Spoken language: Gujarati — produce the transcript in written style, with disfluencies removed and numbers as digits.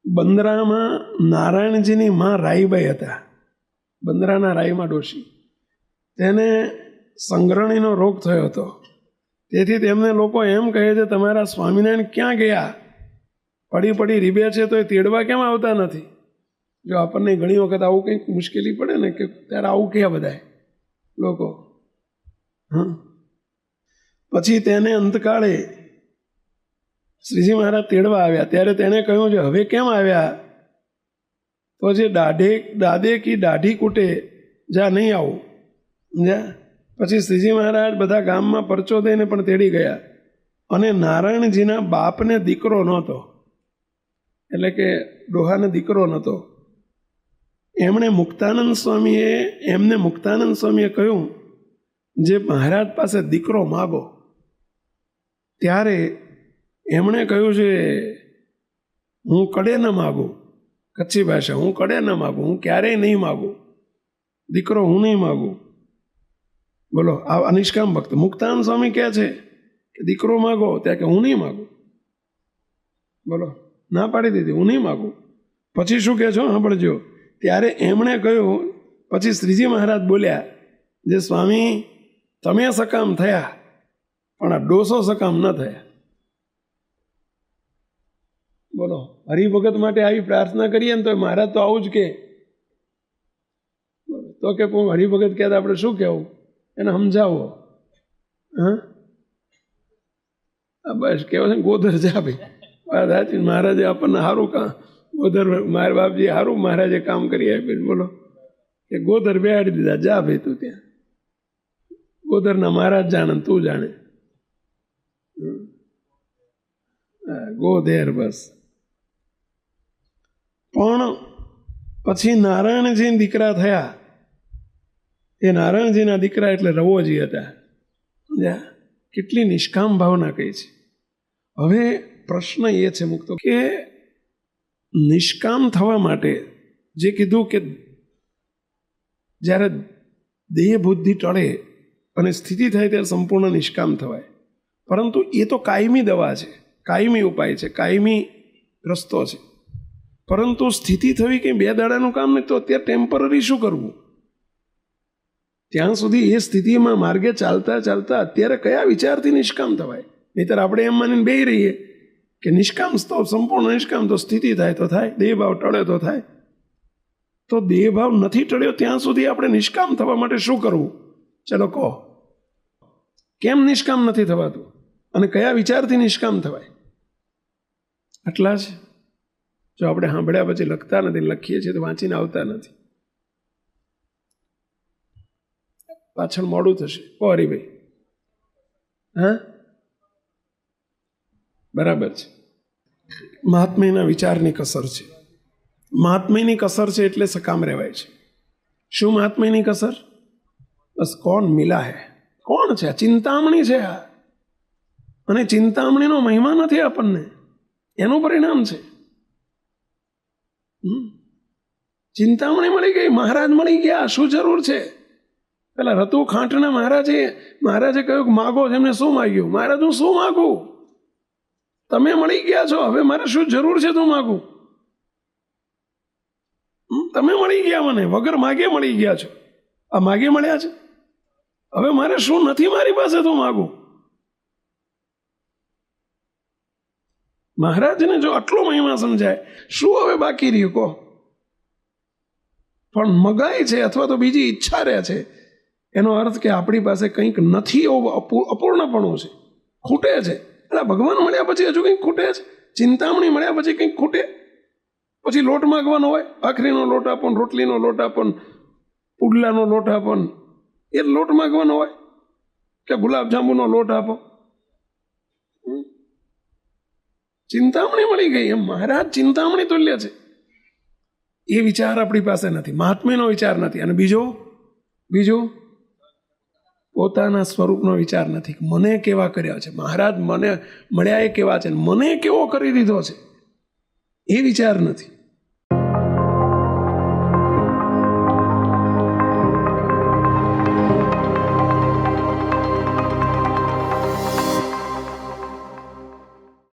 બંદરામાં નારાયણજીની માં રાઈબાઈ હતા. બંદરાના રાઈમાં ડોશી. તેને સંગ્રહણીનો રોગ થયો હતો. તેથી તેમને લોકો એમ કહે છે, તમારા સ્વામિનારાયણ ક્યાં ગયા? પડી પડી રીબે છે તો એ તેડવા કેમ આવતા નથી? જો આપણને ઘણી વખત આવું કંઈક મુશ્કેલી પડે ને, કે ત્યારે આવું કહે બધા લોકો. પછી તેને અંતકાળે શ્રીજી મહારાજ તેડવા આવ્યા. ત્યારે તેને કહ્યું છે, હવે કેમ આવ્યા? તો જે દાદે કી દાઢી કૂટે જા નહીં આવું. સમજ્યા? પછી શ્રીજી મહારાજ બધા ગામમાં પરચો દઈને પણ તેડી ગયા. અને નારાયણજીના બાપને દીકરો નહોતો, એટલે કે ડોહાને દીકરો નહોતો. એમને મુક્તાનંદ સ્વામીએ કહ્યું, જે મહારાજ પાસે દીકરો માગો. ત્યારે એમણે કહ્યું છે, હું કડે ન માગું. કચ્છી ભાષા, હું કડે ન માગું, હું ક્યારેય નહીં માગું દીકરો, હું નહીં માગું. બોલો, આ અનિષ્કામ ભક્ત મુક્તાનંદ સ્વામી કહે છે કે દીકરો માગો, ત્યાં કે હું નહીં માગું. બોલો, ના પાડી દીધી, હું નહીં માગું. પછી શું કહે છો સાંભળજો. ત્યારે એમણે કહ્યું, પછી શ્રીજી મહારાજ બોલ્યા, જે સ્વામી તમે સકામ થયા પણ આ ડોસો સકામ ન થયા. બોલો, હરિભગત માટે આવી પ્રાર્થના કરીએ ને તો મહારાજ તો આવું જ કે. તો કે હરિભગત કહેતા આપણે શું કહેવું? એને સમજાવો. બસ કહેવાય છે ગોધર જા ભાઈ. વાત સાચી. મહારાજે આપણને સારું કામ, ગોધર મારા બાપજી સારું મહારાજે કામ કરી આપ્યું. બોલો, કે ગોધર બેહાડી દીધા, જા ભાઈ તું ત્યાં. ગોધરના મહારાજ જાણે, તું જાણે. ગોધેર બસ. પણ પછી નારાયણજી દીકરા થયા. એ નારાયણજીના દીકરા એટલે રવોજી હતા. કેટલી નિષ્કામ ભાવના કહી છે. હવે પ્રશ્ન એ છે મુક્તો, કે નિષ્કામ થવા માટે જે કીધું કે જ્યારે દેહ બુદ્ધિ ટળે અને સ્થિતિ થાય ત્યારે સંપૂર્ણ નિષ્કામ થવાય. પરંતુ એ તો કાયમી દવા છે, કાયમી ઉપાય છે, કાયમી રસ્તો છે. પરંતુ સ્થિતિ થવી કંઈ 2 દાડાનું કામ નહીં. તો અત્યારે ટેમ્પરરી શું કરવું? ત્યાં સુધી એ સ્થિતિમાં માર્ગે ચાલતા ચાલતા અત્યારે કયા વિચારથી નિષ્કામ થવાય? નહીંતર આપણે એમ માનીને બેહી રહીએ કે નિષ્કામ તો સંપૂર્ણ નિષ્કામ, તો સ્થિતિ થાય તો થાય, દેહભાવ ટળે તો થાય. તો દેહભાવ નથી ટળ્યો ત્યાં સુધી આપણે નિષ્કામ થવા માટે શું કરવું? ચલો કહો, કેમ નિષ્કામ નથી થવાતું અને કયા વિચારથી નિષ્કામ થવાય? આટલા જ. જો આપણે સાંભળ્યા પછી લખતા નથી, લખીએ છીએ તો વાંચીને આવતા નથી. પાછળ મોડું થશે. ઓ હરિભાઈ, હા બરાબર છે. મહાત્મ્યના વિચારની કસર છે. મહાત્મ્યની કસર છે એટલે સકામ રહેવાય છે. શું મહાત્મ્યની કસર? બસ કોણ મિલા હે, કોણ છે? ચિંતામણી છે આ. અને ચિંતામણીનો મહિમા નથી આપણને, એનું પરિણામ છે. ચિંતામણી મળી ગઈ, મહારાજ મળી ગયા, શું જરૂર છે? પેલા રતુ ખાંટના મહારાજે કહ્યું કે માગો. એમને શું માગ્યું? મહારાજ હું શું માગું? તમે મળી ગયા છો, હવે મારે શું જરૂર છે તું માગું? તમે મળી ગયા, મને વગર માગે મળી ગયા છો. આ માગે મળ્યા છે, હવે મારે શું નથી મારી પાસે તું માગું? મહારાજને જો આટલો મહિમા સમજાય, શું હવે બાકી રહ્યું કહો? પણ મગાય છે અથવા તો બીજી ઈચ્છા રહે છે, એનો અર્થ કે આપણી પાસે કંઈક નથી, એવું અપૂર્ણપણું છે, ખૂટે છે. એટલે ભગવાન મળ્યા પછી હજુ કંઈક ખૂટે છે. ચિંતામણી મળ્યા પછી કંઈક ખૂટે. પછી લોટ માગવાનો હોય, ભાખરીનો લોટ આપો, રોટલીનો લોટ આપો, પુડલાનો લોટ આપો, એ લોટ માગવાનો હોય કે ગુલાબજાંબુનો લોટ આપો. ચિંતામણી મળી ગઈ. એમ મહારાજ ચિંતામણી તુલ્ય છે. એ વિચાર આપણી પાસે નથી, મહાત્મ્યનો વિચાર નથી. અને બીજો પોતાના સ્વરૂપનો વિચાર નથી. મને કેવા કર્યા છે મહારાજ, મને મળ્યા એ કેવા છે, મને કેવો કરી દીધો છે, એ વિચાર નથી.